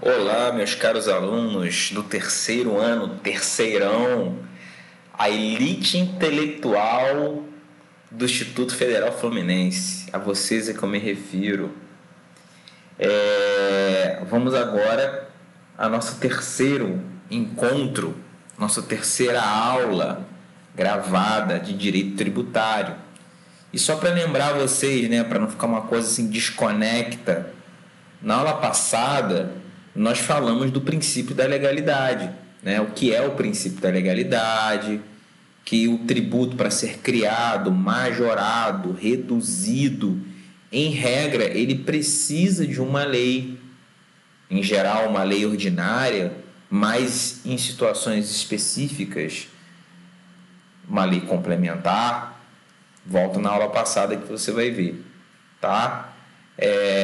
Olá, meus caros alunos do terceiro ano, terceirão, a elite intelectual do Instituto Federal Fluminense. A vocês é que eu me refiro. Vamos agora ao nosso terceiro encontro, nossa terceira aula gravada de direito tributário. E só para lembrar vocês, né, para não ficar uma coisa assim desconecta, na aula passada nós falamos do princípio da legalidade, né? O que é o princípio da legalidade, que o tributo para ser criado, majorado, reduzido, em regra, ele precisa de uma lei, em geral uma lei ordinária, mas em situações específicas, uma lei complementar. Volta na aula passada que você vai ver, tá?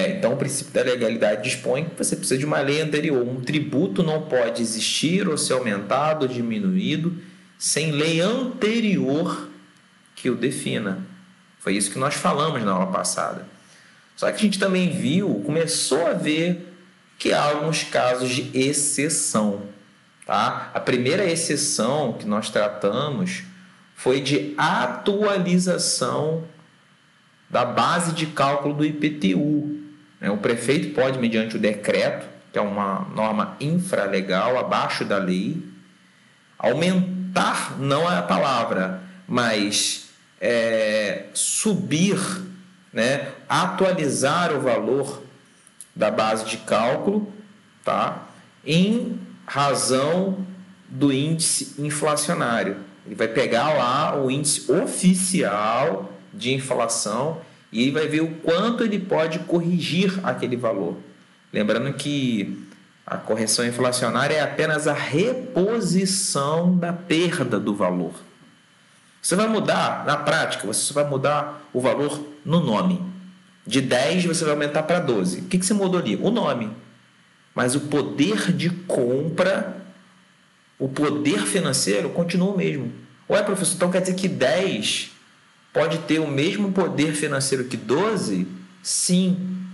Então, o princípio da legalidade dispõe que você precisa de uma lei anterior. Um tributo não pode existir ou ser aumentado ou diminuído sem lei anterior que o defina. Foi isso que nós falamos na aula passada. Só que a gente também começou a ver que há alguns casos de exceção, tá? A primeira exceção que nós tratamos foi de atualização da base de cálculo do IPTU. O prefeito pode, mediante o decreto, que é uma norma infralegal, abaixo da lei, aumentar, não é a palavra, mas subir, né, atualizar o valor da base de cálculo, tá, em razão do índice inflacionário. Ele vai pegar lá o índice oficial de inflação e ele vai ver o quanto ele pode corrigir aquele valor. Lembrando que a correção inflacionária é apenas a reposição da perda do valor. Você vai mudar, na prática, você só vai mudar o valor no nome. De 10 você vai aumentar para 12. O que você mudou ali? O nome. Mas o poder de compra, o poder financeiro continua o mesmo. Ué, professor, então quer dizer que 10 pode ter o mesmo poder financeiro que 12? Sim.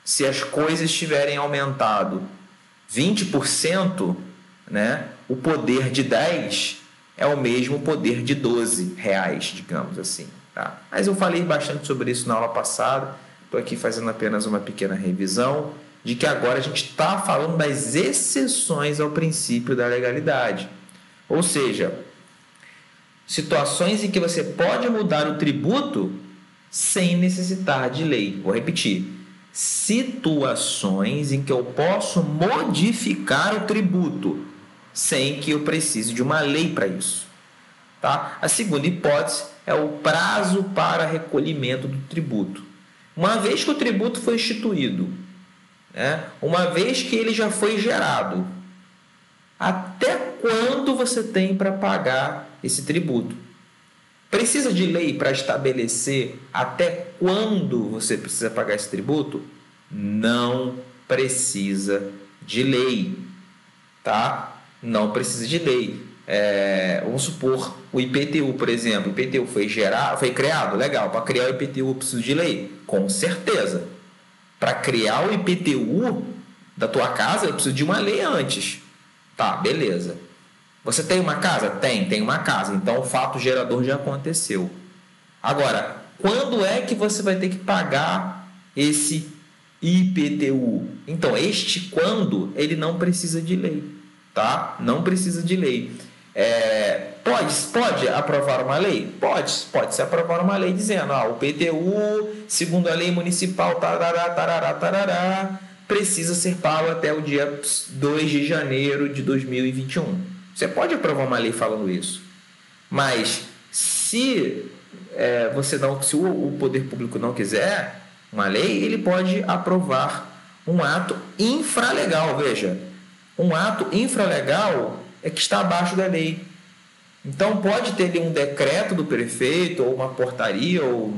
Se as coisas tiverem aumentado 20%, né, o poder de 10 é o mesmo poder de 12 reais, digamos assim. Tá? Mas eu falei bastante sobre isso na aula passada. Estou aqui fazendo apenas uma pequena revisão de que agora a gente está falando das exceções ao princípio da legalidade. Ou seja, situações em que você pode mudar o tributo sem necessitar de lei. Vou repetir. Situações em que eu posso modificar o tributo sem que eu precise de uma lei para isso. Tá? A segunda hipótese é o prazo para recolhimento do tributo. Uma vez que o tributo foi instituído, né? Uma vez que ele já foi gerado, até quando você tem para pagar esse tributo? Precisa de lei para estabelecer até quando você precisa pagar esse tributo? Não precisa de lei, tá? Não precisa de lei. Vamos supor o IPTU, por exemplo. O IPTU foi criado, legal. Para criar o IPTU eu preciso de lei? Com certeza. Para criar o IPTU da tua casa eu preciso de uma lei antes. Tá, beleza. Você tem uma casa? Tem uma casa. Então o fato gerador já aconteceu. Agora, quando é que você vai ter que pagar esse IPTU? Então, este quando, ele não precisa de lei, tá? Não precisa de lei. Pode aprovar uma lei? Pode se aprovar uma lei dizendo, o IPTU, segundo a lei municipal, tarará, precisa ser pago até o dia 2 de janeiro de 2021. Você pode aprovar uma lei falando isso. Mas se o poder público não quiser uma lei, ele pode aprovar um ato infralegal. Veja, um ato infralegal é que está abaixo da lei. Então pode ter ali um decreto do prefeito, ou uma portaria, ou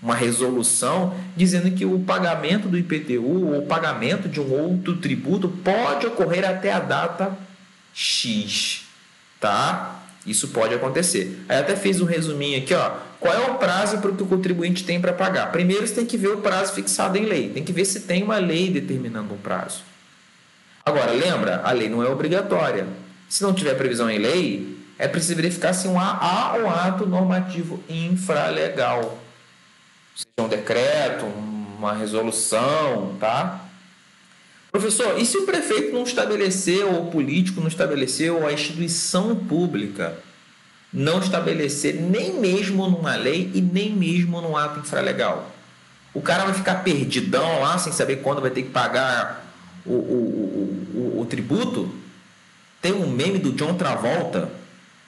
uma resolução dizendo que o pagamento do IPTU ou o pagamento de um outro tributo pode ocorrer até a data X, tá? Isso pode acontecer. Aí até fiz um resuminho aqui, ó. Qual é o prazo para que o contribuinte tem para pagar? Primeiro você tem que ver o prazo fixado em lei. Tem que ver se tem uma lei determinando um prazo. Agora, lembra, a lei não é obrigatória. Se não tiver previsão em lei, é preciso verificar se há um ato normativo infralegal. Seja um decreto, uma resolução, tá? Professor, e se o prefeito não estabeleceu, ou o político não estabeleceu, ou a instituição pública não estabelecer nem mesmo numa lei e nem mesmo num ato infralegal? O cara vai ficar perdidão lá, sem saber quando vai ter que pagar o tributo? Tem um meme do John Travolta.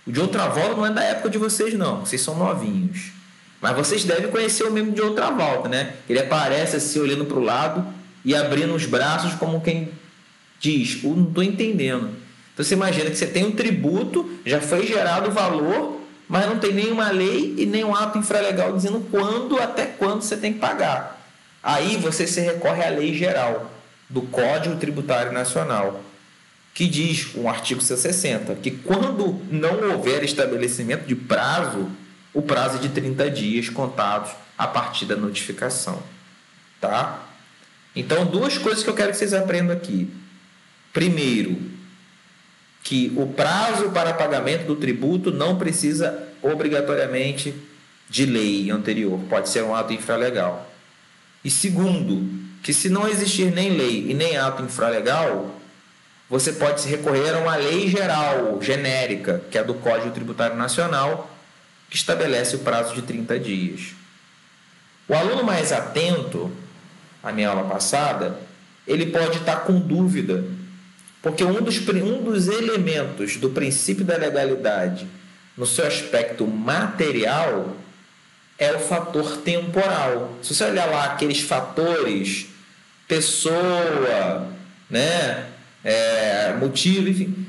O John Travolta não é da época de vocês, não. Vocês são novinhos. Mas vocês devem conhecer o meme de John Travolta, né? Ele aparece assim, olhando para o lado e abrindo os braços como quem diz, não estou entendendo. Então você imagina que você tem um tributo, já foi gerado o valor, mas não tem nenhuma lei e nenhum ato infralegal dizendo quando, até quando você tem que pagar. Aí você se recorre à lei geral do Código Tributário Nacional, que diz, um artigo 160, que quando não houver estabelecimento de prazo, o prazo é de 30 dias contados a partir da notificação. Tá? Então, duas coisas que eu quero que vocês aprendam aqui. Primeiro, que o prazo para pagamento do tributo não precisa obrigatoriamente de lei anterior, pode ser um ato infralegal. E segundo, que se não existir nem lei e nem ato infralegal, você pode se recorrer a uma lei geral, genérica, que é a do Código Tributário Nacional, que estabelece o prazo de 30 dias. O aluno mais atento à minha aula passada, ele pode estar com dúvida, porque um dos elementos do princípio da legalidade no seu aspecto material é o fator temporal. Se você olhar lá aqueles fatores, pessoa, né, motivo, enfim,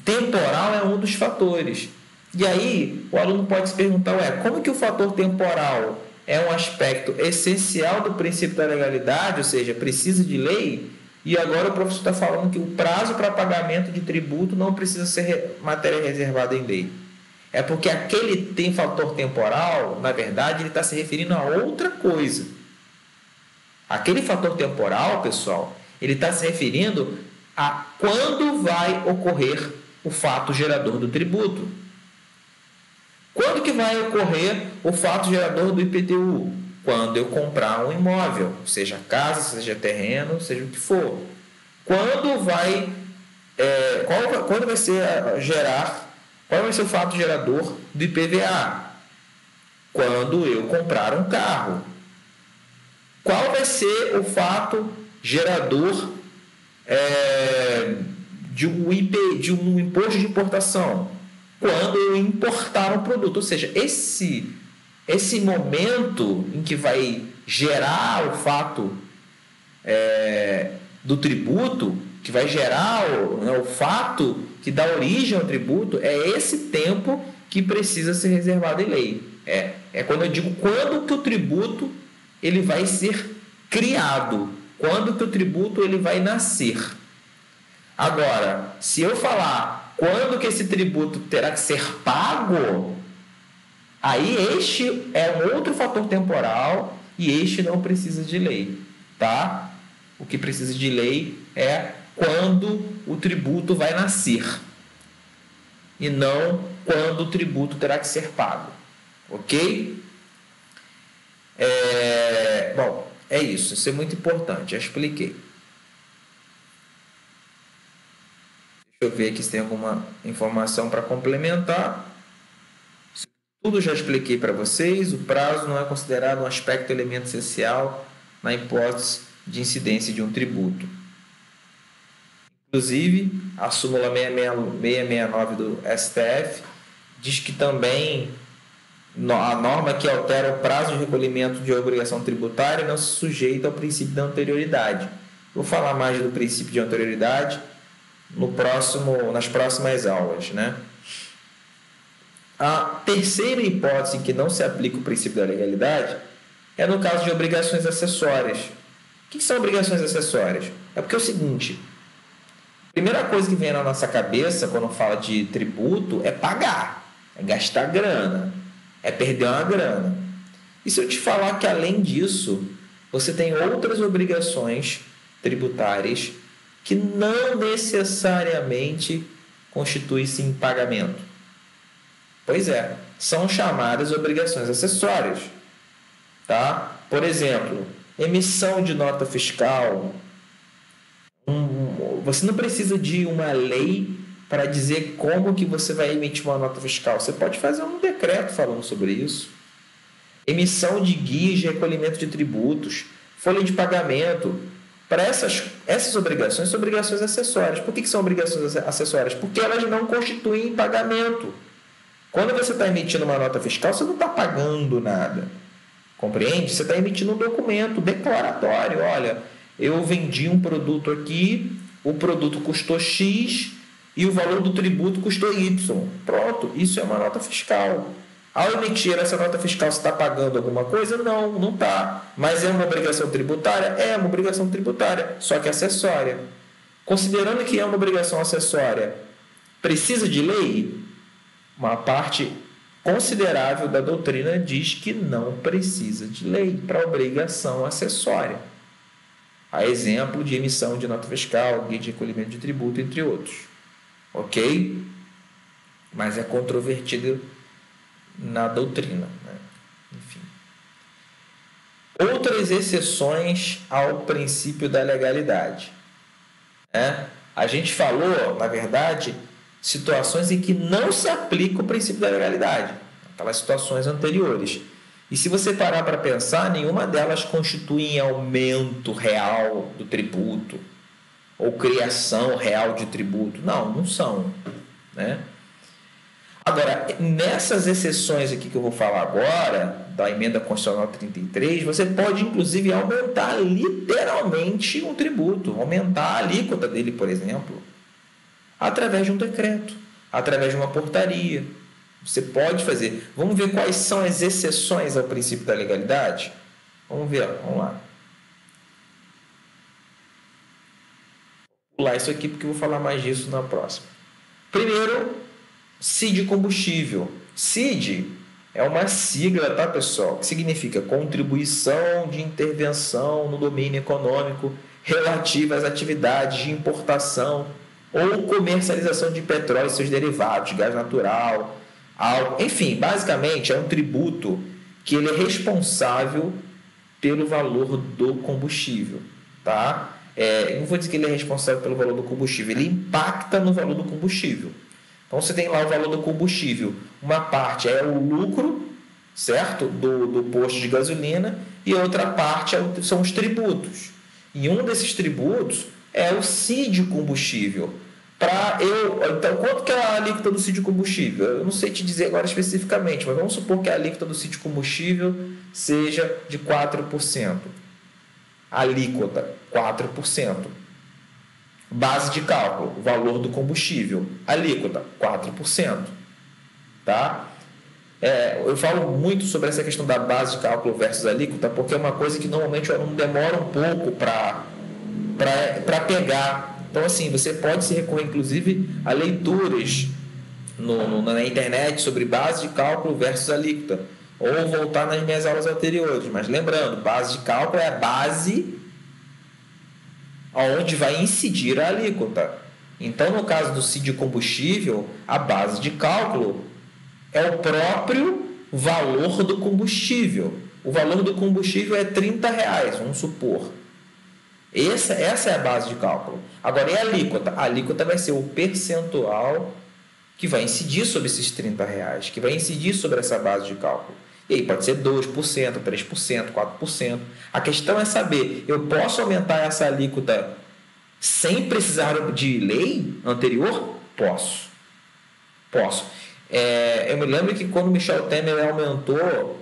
temporal é um dos fatores. E aí o aluno pode se perguntar, como que o fator temporal é um aspecto essencial do princípio da legalidade, ou seja, precisa de lei, e agora o professor está falando que o prazo para pagamento de tributo não precisa ser matéria reservada em lei. É porque aquele tem fator temporal, na verdade, ele está se referindo a outra coisa. Aquele fator temporal, pessoal, ele está se referindo a quando vai ocorrer o fato gerador do tributo. Quando que vai ocorrer o fato gerador do IPTU? Quando eu comprar um imóvel, seja casa, seja terreno, seja o que for. Quando vai qual vai ser o fato gerador do IPVA? Quando eu comprar um carro. Qual vai ser o fato gerador de um imposto de importação? Quando eu importar um produto. Ou seja, esse momento em que vai gerar o fato do tributo, que vai gerar o fato que dá origem ao tributo, é esse tempo que precisa ser reservado em lei. É quando eu digo quando que o tributo ele vai ser criado, quando que o tributo ele vai nascer. Agora, se eu falar quando que esse tributo terá que ser pago, aí este é um outro fator temporal e este não precisa de lei, tá? O que precisa de lei é quando o tributo vai nascer e não quando o tributo terá que ser pago, ok? Bom, é isso é muito importante, já expliquei. Deixa eu ver aqui se tem alguma informação para complementar. Tudo já expliquei para vocês. O prazo não é considerado um aspecto elemento essencial na hipótese de incidência de um tributo. Inclusive, a súmula 669 do STF diz que também a norma que altera o prazo de recolhimento de obrigação tributária não se sujeita ao princípio da anterioridade. Vou falar mais do princípio de anterioridade nas próximas aulas, né? A terceira hipótese em que não se aplica o princípio da legalidade é no caso de obrigações acessórias. O que são obrigações acessórias? É porque é o seguinte: a primeira coisa que vem na nossa cabeça quando fala de tributo é pagar, é gastar grana, é perder uma grana. E se eu te falar que além disso, você tem outras obrigações tributárias que não necessariamente constitui-se em pagamento. Pois é, são chamadas obrigações acessórias. Tá? Por exemplo, emissão de nota fiscal. Você não precisa de uma lei para dizer como que você vai emitir uma nota fiscal. Você pode fazer um decreto falando sobre isso. Emissão de guias de recolhimento de tributos, folha de pagamento. Para essas obrigações, são obrigações acessórias. Por que são obrigações acessórias? Porque elas não constituem pagamento. Quando você está emitindo uma nota fiscal, você não está pagando nada. Compreende? Você está emitindo um documento declaratório. Olha, eu vendi um produto aqui, o produto custou X e o valor do tributo custou Y. Pronto, isso é uma nota fiscal. Ao emitir essa nota fiscal, você está pagando alguma coisa? Não, não está. Mas é uma obrigação tributária? É uma obrigação tributária, só que acessória. Considerando que é uma obrigação acessória, precisa de lei? Uma parte considerável da doutrina diz que não precisa de lei para obrigação acessória. A exemplo de emissão de nota fiscal, guia de recolhimento de tributo, entre outros. Ok? Mas é controvertido na doutrina. Né? Enfim. Outras exceções ao princípio da legalidade. A gente falou, na verdade, situações em que não se aplica o princípio da legalidade, aquelas situações anteriores. E se você parar para pensar, nenhuma delas constitui aumento real do tributo ou criação real de tributo. Não, não são. Né? Agora, nessas exceções aqui que eu vou falar agora, da Emenda Constitucional 33, você pode, inclusive, aumentar literalmente um tributo, aumentar a alíquota dele, por exemplo, através de um decreto, através de uma portaria. Você pode fazer. Vamos ver quais são as exceções ao princípio da legalidade? Vamos ver, vamos lá. Vou pular isso aqui porque eu vou falar mais disso na próxima. Primeiro, CID combustível. CID é uma sigla, tá, pessoal? Que significa Contribuição de Intervenção no Domínio Econômico relativa às atividades de importação ou comercialização de petróleo e seus derivados, gás natural, álcool, enfim, basicamente é um tributo que ele é responsável pelo valor do combustível, tá? Eu não vou dizer que ele é responsável pelo valor do combustível, ele impacta no valor do combustível. Então você tem lá o valor do combustível, uma parte é o lucro, certo? Do posto de gasolina, e outra parte são os tributos. E um desses tributos é o CID combustível. Então, quanto que é a alíquota do CID combustível? Eu não sei te dizer agora especificamente, mas vamos supor que a alíquota do CID combustível seja de 4%. Alíquota, 4%. Base de cálculo, valor do combustível. Alíquota, 4%. Tá? Eu falo muito sobre essa questão da base de cálculo versus alíquota, porque é uma coisa que normalmente o aluno demora um pouco para pegar. Então, assim, você pode se recorrer, inclusive, a leituras na internet sobre base de cálculo versus alíquota, ou voltar nas minhas aulas anteriores. Mas lembrando, base de cálculo é a base onde vai incidir a alíquota. Então, no caso do CID combustível, a base de cálculo é o próprio valor do combustível. O valor do combustível é R$30, vamos supor. Essa é a base de cálculo. Agora, e a alíquota? A alíquota vai ser o percentual que vai incidir sobre esses R$30, que vai incidir sobre essa base de cálculo. E aí pode ser 2%, 3%, 4%. A questão é saber, eu posso aumentar essa alíquota sem precisar de lei anterior? Posso. Eu me lembro que quando Michel Temer aumentou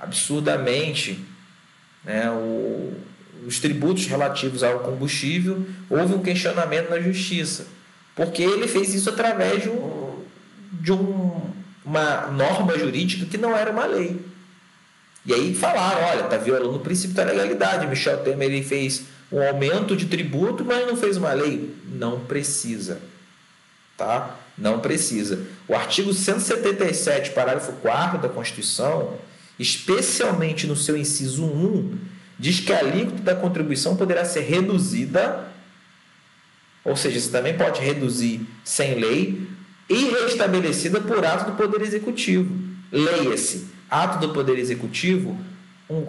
absurdamente, né, os tributos relativos ao combustível, houve um questionamento na justiça, porque ele fez isso através de uma norma jurídica que não era uma lei. E aí falaram, olha, está violando o princípio da legalidade. Michel Temer ele fez um aumento de tributo, mas não fez uma lei. Não precisa. Tá? Não precisa. O artigo 177, parágrafo 4º da Constituição, especialmente no seu inciso 1, diz que a alíquota da contribuição poderá ser reduzida Ou seja, você também pode reduzir sem lei e restabelecida por ato do Poder Executivo. Leia-se, ato do Poder Executivo,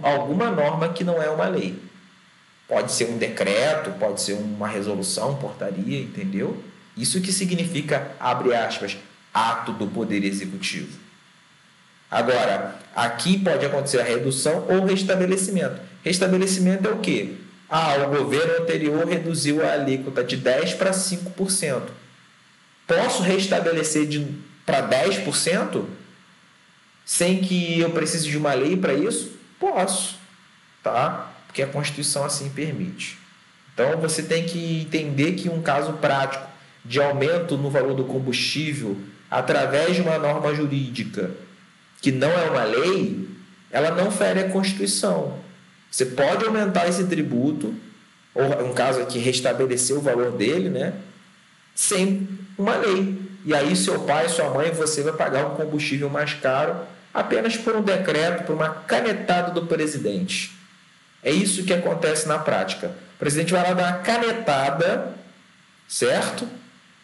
alguma norma que não é uma lei. Pode ser um decreto, pode ser uma resolução, portaria, entendeu? Isso que significa, abre aspas, ato do Poder Executivo. Agora, aqui pode acontecer a redução ou restabelecimento. Restabelecimento é o quê? O governo anterior reduziu a alíquota de 10% para 5%. Posso restabelecer para 10% sem que eu precise de uma lei para isso? Posso, tá? Porque a Constituição assim permite. Então, você tem que entender que um caso prático de aumento no valor do combustível através de uma norma jurídica que não é uma lei, ela não fere a Constituição. Você pode aumentar esse tributo, ou um caso aqui, restabelecer o valor dele, né, sem uma lei. E aí seu pai, sua mãe, você vai pagar um combustível mais caro apenas por um decreto, por uma canetada do presidente. É isso que acontece na prática. O presidente vai lá dar uma canetada, certo?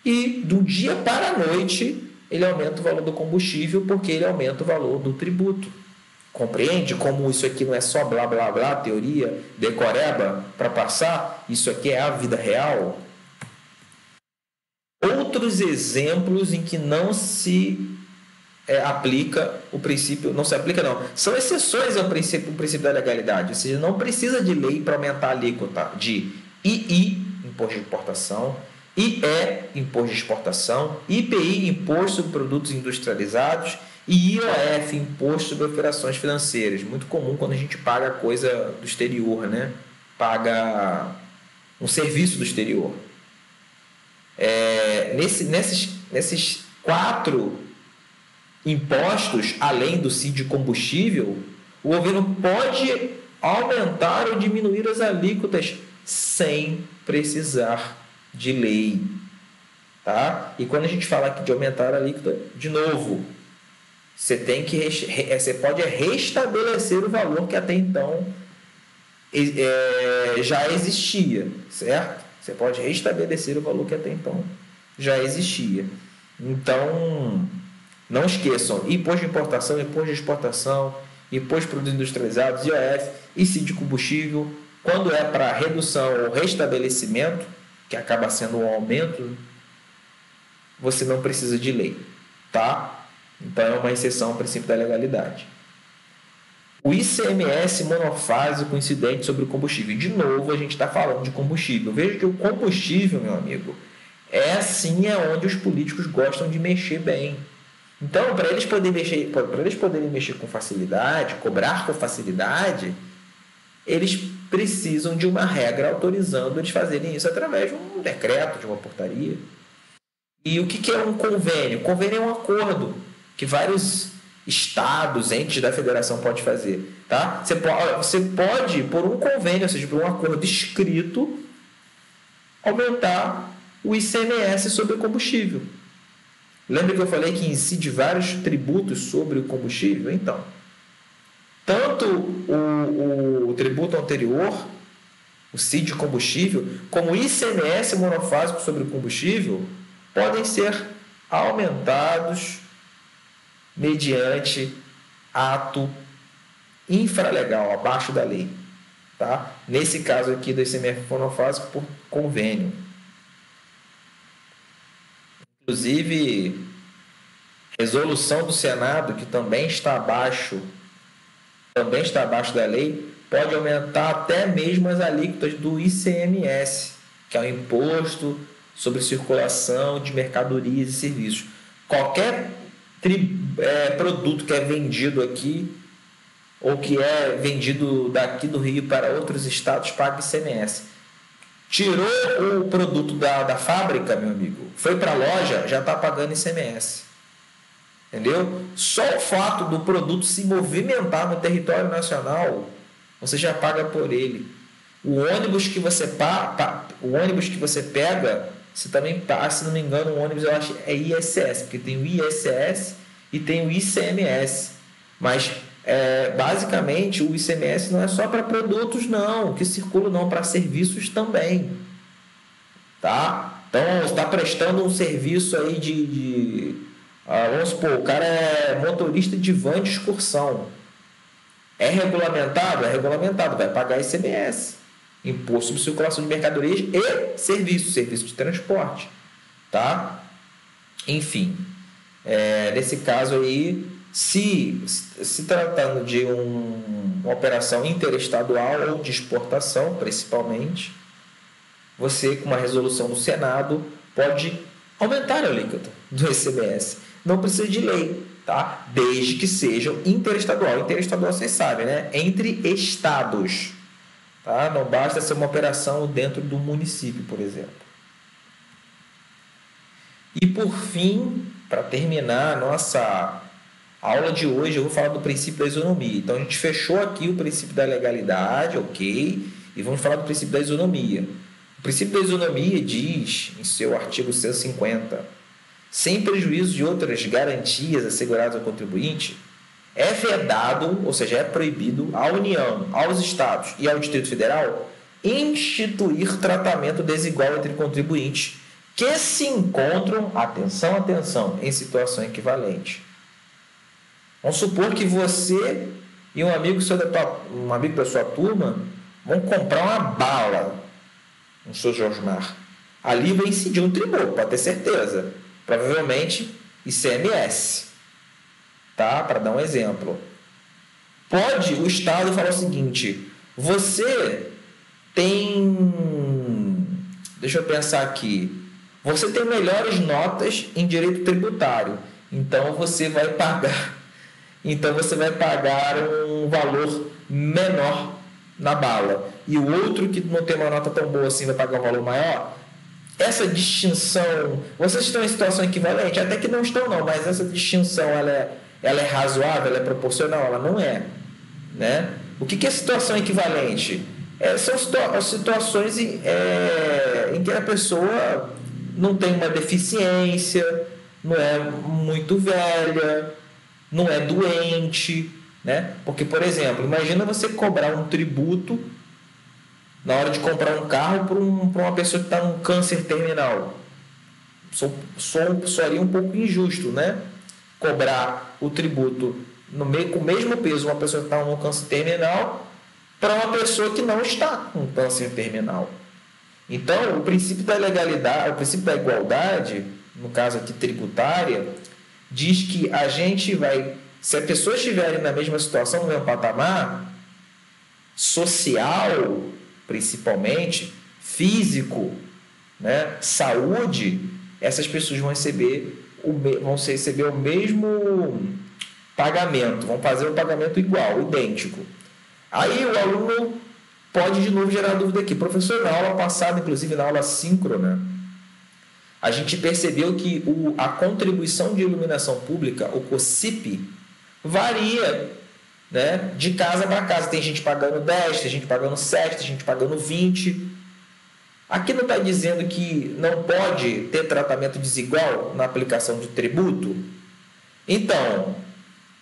E do dia para a noite ele aumenta o valor do combustível porque ele aumenta o valor do tributo. Compreende como isso aqui não é só blá blá blá, teoria, decoreba para passar? Isso aqui é a vida real. Outros exemplos em que não se aplica o princípio, não se aplica não, são exceções ao princípio da legalidade, ou seja, não precisa de lei para aumentar a alíquota de II, imposto de importação, IE, imposto de exportação, IPI, imposto sobre produtos industrializados, e IOF, imposto sobre operações financeiras. Muito comum quando a gente paga coisa do exterior, né? Paga um serviço do exterior. Nesses 4 impostos, além do CID de combustível, o governo pode aumentar ou diminuir as alíquotas sem precisar de lei, tá? E quando a gente fala aqui de aumentar a alíquota, de novo, você pode restabelecer o valor que até então já existia, certo? Você pode restabelecer o valor que até então já existia. Então, não esqueçam, imposto de importação, imposto de exportação, imposto de produtos industrializados, IOF e CID de combustível, quando é para redução ou restabelecimento, que acaba sendo um aumento, você não precisa de lei, tá? Então é uma exceção ao princípio da legalidade. O ICMS monofásico incidente sobre o combustível. De novo, a gente está falando de combustível. Veja que o combustível, meu amigo, é onde os políticos gostam de mexer bem. Então, para eles poderem mexer com facilidade, cobrar com facilidade, eles precisam de uma regra autorizando eles fazerem isso através de um decreto, de uma portaria. E o que é um convênio? Convênio é um acordo que vários estados, entes da federação podem fazer. Tá? Você pode, por um convênio, ou seja, por um acordo escrito, aumentar o ICMS sobre o combustível. Lembra que eu falei que incide vários tributos sobre o combustível? Então, tanto o tributo anterior, o CID de combustível, como o ICMS monofásico sobre o combustível, podem ser aumentados mediante ato infralegal, abaixo da lei. Tá? Nesse caso aqui do ICMS monofásico, por convênio. Inclusive, resolução do Senado, que também está abaixo da lei, pode aumentar até mesmo as alíquotas do ICMS, que é o Imposto sobre Circulação de Mercadorias e Serviços. Qualquer produto que é vendido aqui ou que é vendido daqui do Rio para outros estados paga ICMS. Tirou o produto da fábrica, meu amigo, foi para a loja, já está pagando ICMS. Entendeu? Só o fato do produto se movimentar no território nacional, você já paga por ele. O ônibus que você pega, você também paga, se não me engano, o ônibus eu acho é ISS, porque tem o ISS e tem o ICMS. Mas basicamente o ICMS não é só para produtos não, que circulam não, para serviços também. Tá? Então, você está prestando um serviço aí vamos supor, o cara é motorista de van de excursão. É regulamentado? É regulamentado, vai pagar ICMS, Imposto sobre Circulação de Mercadorias e serviço de transporte, tá? Enfim, nesse caso aí, se tratando de uma operação interestadual ou de exportação, principalmente, você, com uma resolução do Senado, pode aumentar a alíquota do ICMS. Não precisa de lei, tá? Desde que sejam interestadual. Interestadual, vocês sabem, né? Entre estados. Tá? Não basta ser uma operação dentro do município, por exemplo. E, por fim, para terminar a nossa aula de hoje, eu vou falar do princípio da isonomia. Então, a gente fechou aqui o princípio da legalidade, ok? E vamos falar do princípio da isonomia. O princípio da isonomia diz, em seu artigo 150, sem prejuízo de outras garantias asseguradas ao contribuinte, é vedado, ou seja, é proibido à União, aos Estados e ao Distrito Federal instituir tratamento desigual entre contribuintes que se encontram, atenção, em situação equivalente. Vamos supor que você e um amigo da sua turma vão comprar uma bala no seu Josmar. Ali vai incidir um tributo, pode ter certeza. Provavelmente ICMS. Tá? Para dar um exemplo. Pode o Estado falar o seguinte: você tem. Deixa eu pensar aqui. Você tem melhores notas em direito tributário. Então você vai pagar um valor menor na bala. E o outro que não tem uma nota tão boa assim vai pagar um valor maior. Essa distinção, vocês estão em situação equivalente? Até que não estão não, mas essa distinção ela é razoável, ela é proporcional? Ela não é, né? O que é situação equivalente? São situações em que a pessoa não tem uma deficiência, não é muito velha, não é doente, né? Porque, por exemplo, imagina você cobrar um tributo na hora de comprar um carro para uma pessoa que está num câncer terminal. Soaria um pouco injusto, né? Cobrar o tributo com o mesmo peso uma pessoa que está num câncer terminal para uma pessoa que não está com câncer terminal. Então, o princípio da legalidade, o princípio da igualdade, no caso aqui tributária, diz que a gente vai, se as pessoas estiverem na mesma situação, no mesmo patamar, social, principalmente, físico, né, saúde, essas pessoas vão receber o mesmo pagamento, vão fazer o pagamento igual, idêntico. Aí o aluno pode de novo gerar dúvida aqui. Professor, na aula passada, inclusive na aula síncrona, a gente percebeu que a contribuição de iluminação pública, o COSIP, varia, né, de casa para casa. Tem gente pagando 10, tem gente pagando 7, tem gente pagando 20. Aqui não está dizendo que não pode ter tratamento desigual na aplicação de tributo? Então,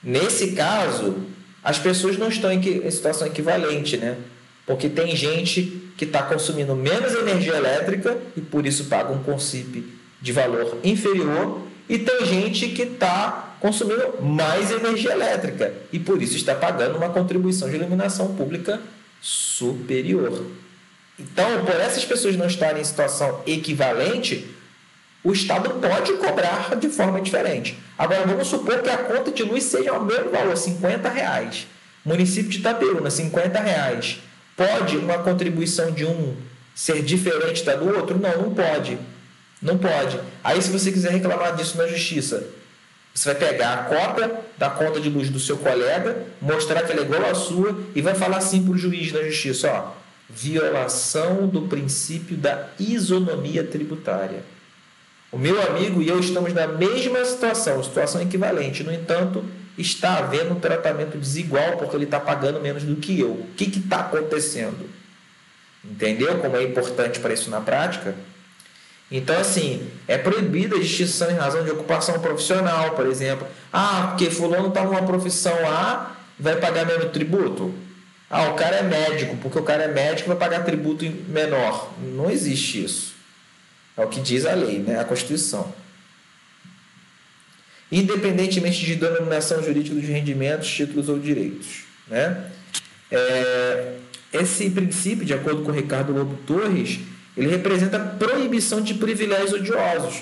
nesse caso, as pessoas não estão em situação equivalente, né? Porque tem gente que está consumindo menos energia elétrica e por isso paga um CONCIP de valor inferior, e tem gente que está consumindo mais energia elétrica e por isso está pagando uma contribuição de iluminação pública superior. Então, por essas pessoas não estarem em situação equivalente, o Estado pode cobrar de forma diferente. Agora, vamos supor que a conta de luz seja o mesmo valor, R$50. Município de Itaperuna, R$50. Pode uma contribuição de um ser diferente da do outro? Não, não pode. Não pode. Aí, se você quiser reclamar disso na justiça, você vai pegar a cópia da conta de luz do seu colega, mostrar que ela é igual à sua e vai falar assim para o juiz da justiça, ó, violação do princípio da isonomia tributária. O meu amigo e eu estamos na mesma situação equivalente. No entanto, está havendo um tratamento desigual porque ele está pagando menos do que eu. O que está acontecendo? Entendeu como é importante para isso na prática? Então, assim, é proibida a distinção em razão de ocupação profissional, por exemplo. Porque fulano está numa profissão A, vai pagar menos tributo? O cara é médico, porque o cara é médico vai pagar tributo menor. Não existe isso. É o que diz a lei, né? A Constituição. Independentemente de denominação jurídica dos rendimentos, títulos ou direitos, né? Esse princípio, de acordo com Ricardo Lobo Torres, ele representa a proibição de privilégios odiosos.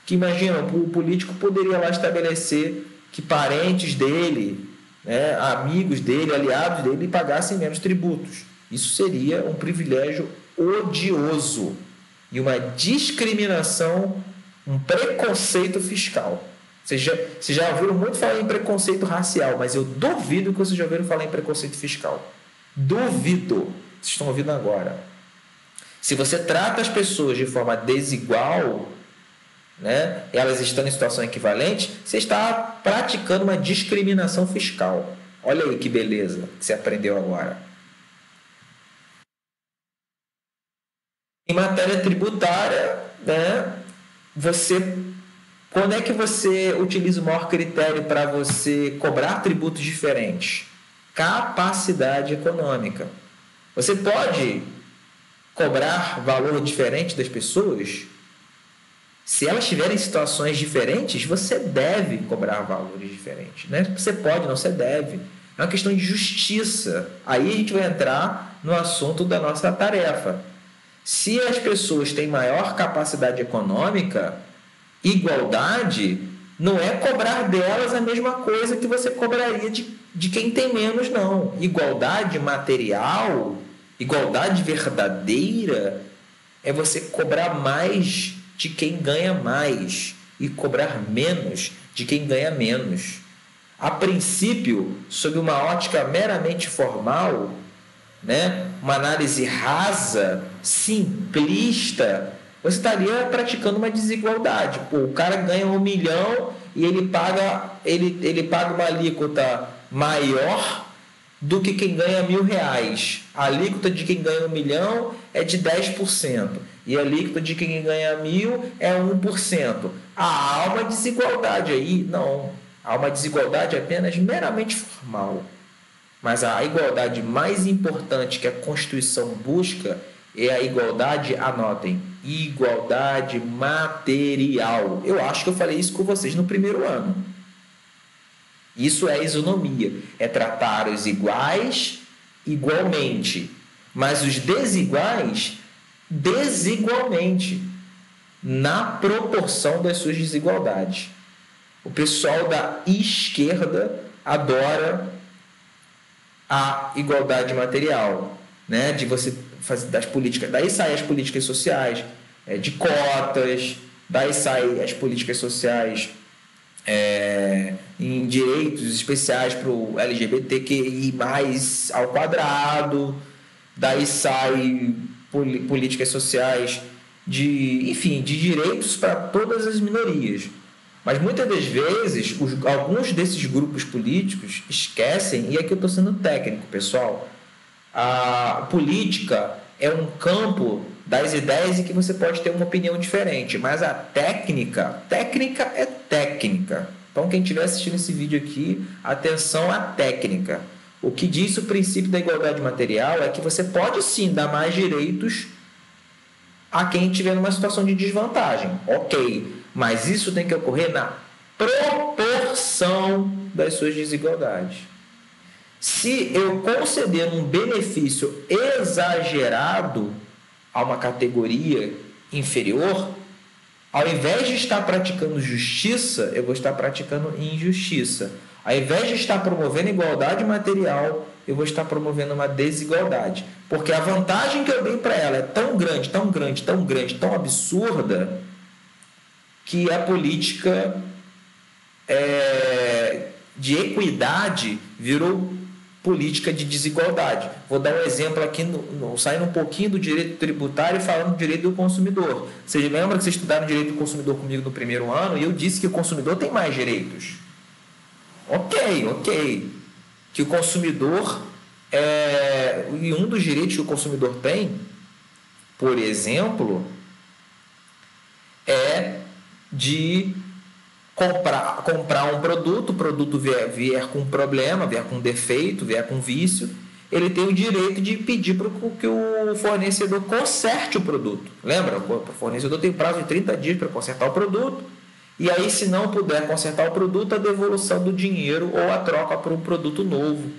Que imagina, o político poderia lá estabelecer que parentes dele, né, amigos dele, aliados dele, pagassem menos tributos. Isso seria um privilégio odioso e uma discriminação, um preconceito fiscal. Vocês já ouviram muito falar em preconceito racial, mas eu duvido que vocês já ouviram falar em preconceito fiscal. Duvido. Vocês estão ouvindo agora. Se você trata as pessoas de forma desigual, né, elas estão em situação equivalente, você está praticando uma discriminação fiscal. Olha aí que beleza que você aprendeu agora. Em matéria tributária, né, quando é que você utiliza o maior critério para você cobrar tributos diferentes? Capacidade econômica. Você pode cobrar valor diferente das pessoas? Se elas tiverem situações diferentes, você deve cobrar valores diferentes. Não é que você pode, não, você deve. É uma questão de justiça. Aí a gente vai entrar no assunto da nossa tarefa. Se as pessoas têm maior capacidade econômica, igualdade não é cobrar delas a mesma coisa que você cobraria de quem tem menos, não. Igualdade material, igualdade verdadeira, é você cobrar mais de quem ganha mais e cobrar menos de quem ganha menos. A princípio, sob uma ótica meramente formal, né, uma análise rasa, simplista, você estaria praticando uma desigualdade. Pô, o cara ganha 1 milhão e ele paga uma alíquota maior do que quem ganha R$1.000. A alíquota de quem ganha 1 milhão é de 10%. E a alíquota de quem ganha 1.000 é 1%. Há uma desigualdade aí? Não. Há uma desigualdade apenas meramente formal. Mas a igualdade mais importante que a Constituição busca é a igualdade, anotem, igualdade material. Eu acho que eu falei isso com vocês no primeiro ano. Isso é isonomia, é tratar os iguais igualmente, mas os desiguais desigualmente, na proporção das suas desigualdades. O pessoal da esquerda adora a igualdade material, né? De você fazer das políticas, daí saem as políticas sociais, de cotas, daí saem as políticas sociais em direitos especiais para o LGBTQI+, ao quadrado, daí sai políticas sociais de direitos para todas as minorias. Mas muitas das vezes, alguns desses grupos políticos esquecem, e aqui eu estou sendo técnico, pessoal, a política é um campo das ideias em que você pode ter uma opinião diferente, mas a técnica é técnica. Então, quem estiver assistindo esse vídeo aqui, atenção à técnica. O que diz o princípio da igualdade material é que você pode sim dar mais direitos a quem estiver numa situação de desvantagem. Ok, mas isso tem que ocorrer na proporção das suas desigualdades. Se eu conceder um benefício exagerado a uma categoria inferior, ao invés de estar praticando justiça, eu vou estar praticando injustiça. Ao invés de estar promovendo igualdade material, eu vou estar promovendo uma desigualdade. Porque a vantagem que eu dei para ela é tão grande, tão grande, tão grande, tão absurda, que a política de equidade virou política de desigualdade. Vou dar um exemplo aqui, saindo um pouquinho do direito tributário e falando do direito do consumidor. Vocês lembram que vocês estudaram direito do consumidor comigo no primeiro ano e eu disse que o consumidor tem mais direitos? Ok. Que o consumidor, e um dos direitos que o consumidor tem, por exemplo, é de comprar um produto, o produto vier com problema, vier com defeito, vier com vício, ele tem o direito de pedir para que o fornecedor conserte o produto. Lembra? O fornecedor tem prazo de 30 dias para consertar o produto, e aí, se não puder consertar o produto, a devolução do dinheiro ou a troca por um produto novo,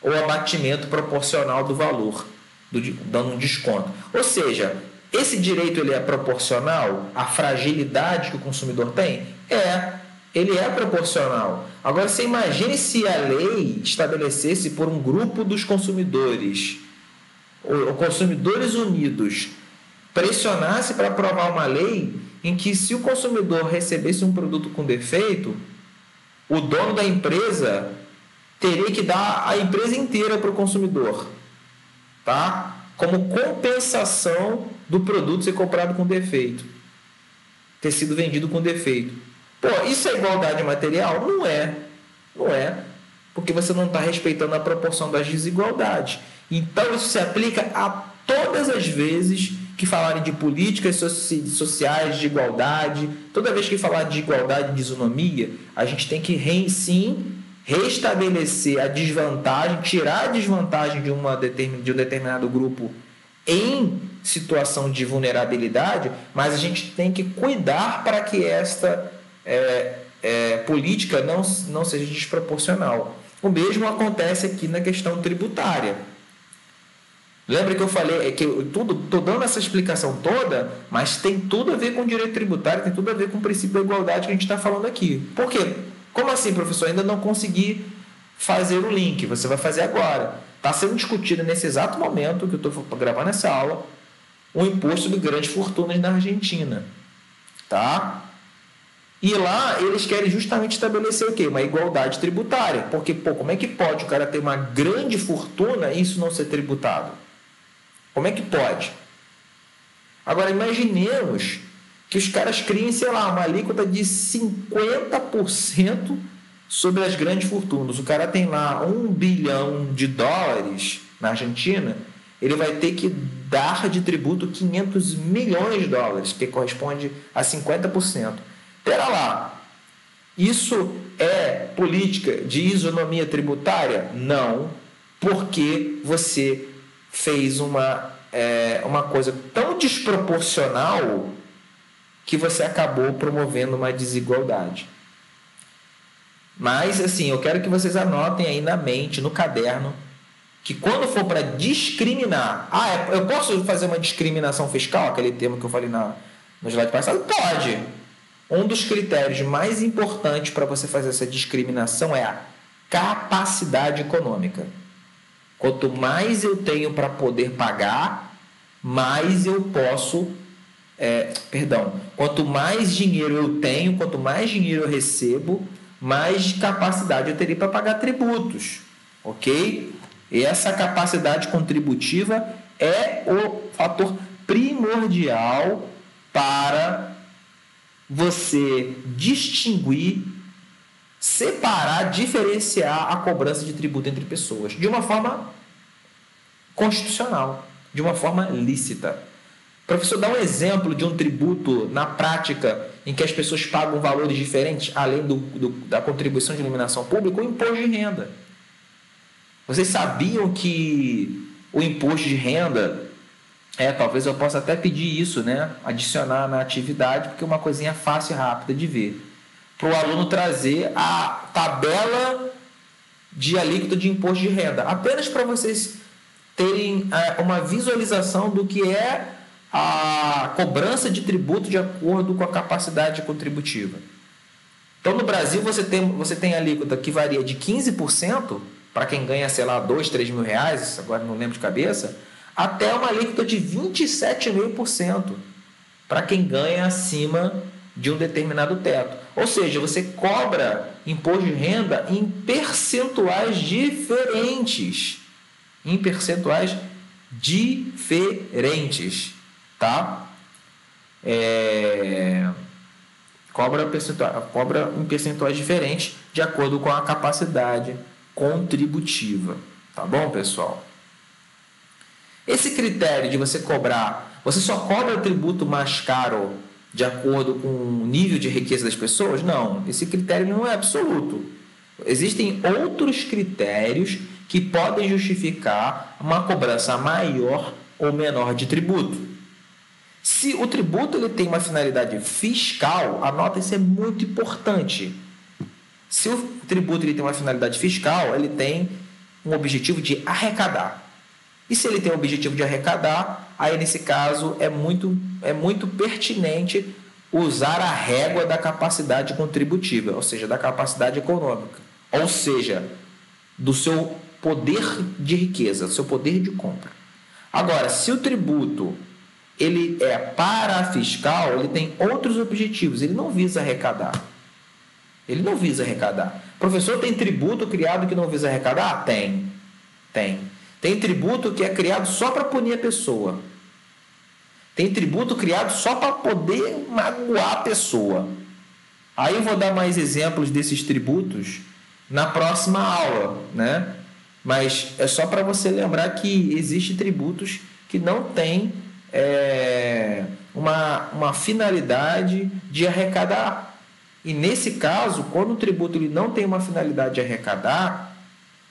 ou abatimento proporcional do valor, dando um desconto. Ou seja, esse direito ele é proporcional à fragilidade que o consumidor tem? Ele é proporcional. Agora, você imagine se a lei estabelecesse por um grupo dos consumidores, ou consumidores unidos, pressionasse para aprovar uma lei em que, se o consumidor recebesse um produto com defeito, o dono da empresa teria que dar a empresa inteira para o consumidor, tá? Como compensação do produto ser comprado com defeito, ter sido vendido com defeito. Pô, isso é igualdade material? Não é. Não é. Porque você não está respeitando a proporção das desigualdades. Então, isso se aplica a todas as vezes que falarem de políticas sociais, de igualdade. Toda vez que falar de igualdade e de isonomia, a gente tem que, sim, restabelecer a desvantagem, tirar a desvantagem de um determinado grupo em situação de vulnerabilidade, mas a gente tem que cuidar para que esta política não seja desproporcional. O mesmo acontece aqui na questão tributária. Lembra que eu falei que eu estou dando essa explicação toda, mas tem tudo a ver com direito tributário, tem tudo a ver com o princípio da igualdade que a gente está falando aqui. Por quê? Como assim, professor? Ainda não consegui fazer o link. Você vai fazer agora. Está sendo discutido nesse exato momento que eu estou gravando essa aula o imposto de grandes fortunas na Argentina. Tá? E lá eles querem justamente estabelecer o quê? Uma igualdade tributária. Porque, como é que pode o cara ter uma grande fortuna e isso não ser tributado? Como é que pode? Agora, imaginemos que os caras criem, sei lá, uma alíquota de 50% sobre as grandes fortunas. O cara tem lá $1 bilhão na Argentina, ele vai ter que dar de tributo $500 milhões, que corresponde a 50%. Pera lá, isso é política de isonomia tributária? Não, porque você fez uma coisa tão desproporcional que você acabou promovendo uma desigualdade. Mas, assim, eu quero que vocês anotem aí na mente, no caderno, que quando for para discriminar... eu posso fazer uma discriminação fiscal, aquele termo que eu falei no slide passado? Pode! Um dos critérios mais importantes para você fazer essa discriminação é a capacidade econômica. Quanto mais eu tenho para poder pagar, mais eu posso... quanto mais dinheiro eu tenho, quanto mais dinheiro eu recebo, mais capacidade eu teria para pagar tributos. Ok? E essa capacidade contributiva é o fator primordial para você distinguir, separar, diferenciar a cobrança de tributo entre pessoas de uma forma constitucional, de uma forma lícita. Professor, dá um exemplo de um tributo na prática em que as pessoas pagam valores diferentes, além da contribuição de iluminação pública, o imposto de renda. Vocês sabiam que o imposto de renda, talvez eu possa até pedir isso, né? Adicionar na atividade, porque é uma coisinha fácil e rápida de ver. Para o aluno trazer a tabela de alíquota de imposto de renda, apenas para vocês terem uma visualização do que é a cobrança de tributo de acordo com a capacidade contributiva. Então, no Brasil, você tem alíquota que varia de 15%, para quem ganha, sei lá, R$2, R$3 mil, agora não lembro de cabeça, até uma alíquota de 27,5% para quem ganha acima de um determinado teto. Ou seja, você cobra imposto de renda em percentuais diferentes. Tá? Cobra em percentuais diferentes de acordo com a capacidade contributiva. Tá bom, pessoal? Esse critério de você cobrar, você só cobra o tributo mais caro de acordo com o nível de riqueza das pessoas? Não, esse critério não é absoluto. Existem outros critérios que podem justificar uma cobrança maior ou menor de tributo. Se o tributo ele tem uma finalidade fiscal, anota, isso é muito importante. Se o tributo ele tem uma finalidade fiscal, ele tem um objetivo de arrecadar. E se ele tem o objetivo de arrecadar, aí nesse caso é muito pertinente usar a régua da capacidade contributiva, ou seja, da capacidade econômica, ou seja, do seu poder de riqueza, do seu poder de compra. Agora, se o tributo ele é parafiscal, ele tem outros objetivos, ele não visa arrecadar. Ele não visa arrecadar. Professor, tem tributo criado que não visa arrecadar? Tem. Tem tributo que é criado só para punir a pessoa. Tem tributo criado só para poder magoar a pessoa. Aí eu vou dar mais exemplos desses tributos na próxima aula, né? Mas é só para você lembrar que existem tributos que não têm uma finalidade de arrecadar. E nesse caso, quando o tributo ele não tem uma finalidade de arrecadar,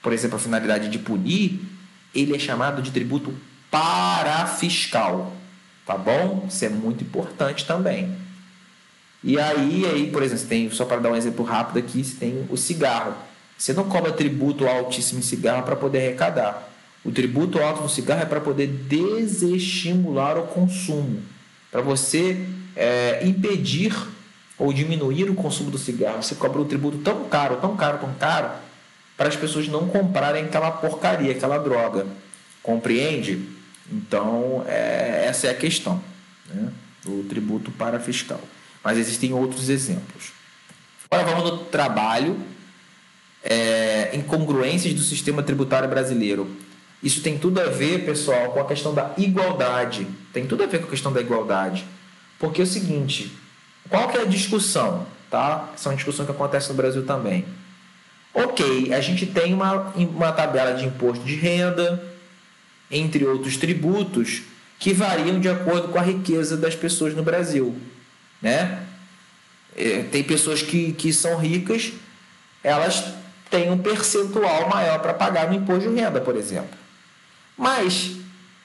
por exemplo, a finalidade de punir, ele é chamado de tributo parafiscal, tá bom? Isso é muito importante também. E aí, por exemplo, tem, só para dar um exemplo rápido aqui, você tem o cigarro. Você não cobra tributo altíssimo em cigarro para poder arrecadar. O tributo alto no cigarro é para poder desestimular o consumo, para você impedir ou diminuir o consumo do cigarro. Você cobra um tributo tão caro, para as pessoas não comprarem aquela porcaria, aquela droga. Compreende? Então, essa é a questão, né, do tributo parafiscal. Mas existem outros exemplos. Agora vamos no trabalho. Incongruências do sistema tributário brasileiro. Isso tem tudo a ver, pessoal, com a questão da igualdade. Tem tudo a ver com a questão da igualdade. Porque é o seguinte, qual que é a discussão? Tá? Essa é uma discussão que acontece no Brasil também. Ok, a gente tem uma tabela de imposto de renda, entre outros tributos, que variam de acordo com a riqueza das pessoas no Brasil, né? Tem pessoas que são ricas, elas têm um percentual maior para pagar no imposto de renda, por exemplo. Mas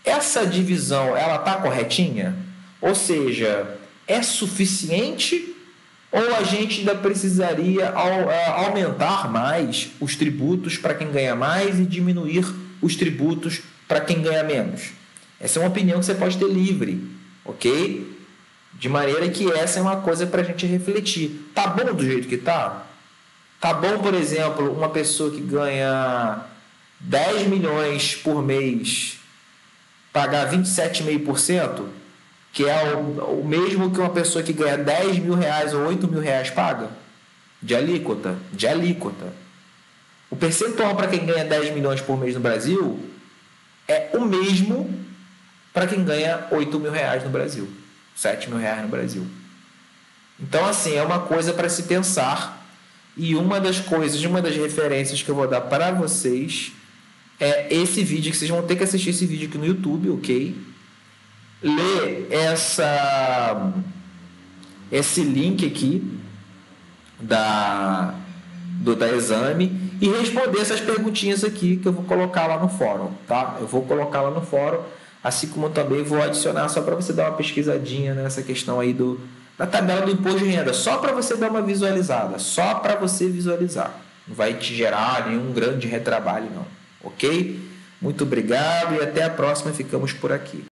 essa divisão, ela está corretinha? Ou seja, é suficiente ou a gente ainda precisaria aumentar mais os tributos para quem ganha mais e diminuir os tributos para quem ganha menos? Essa é uma opinião que você pode ter livre, ok? De maneira que essa é uma coisa para a gente refletir. Tá bom do jeito que tá? Tá bom, por exemplo, uma pessoa que ganha 10 milhões por mês pagar 27,5%, que é o mesmo que uma pessoa que ganha 10 mil reais ou 8 mil reais paga? De alíquota. O percentual para quem ganha 10 milhões por mês no Brasil é o mesmo para quem ganha 8 mil reais no Brasil, 7 mil reais no Brasil. Então, assim, é uma coisa para se pensar. E uma das referências que eu vou dar para vocês é esse vídeo, que vocês vão ter que assistir esse vídeo aqui no YouTube, ok? Ler esse link aqui da exame e responder essas perguntinhas aqui que eu vou colocar lá no fórum, tá? Eu vou colocar lá no fórum, assim como também vou adicionar só para você dar uma pesquisadinha nessa questão aí da tabela do imposto de renda, só para você dar uma visualizada, só para você visualizar. Não vai te gerar nenhum grande retrabalho, não, ok? Muito obrigado e até a próxima, ficamos por aqui.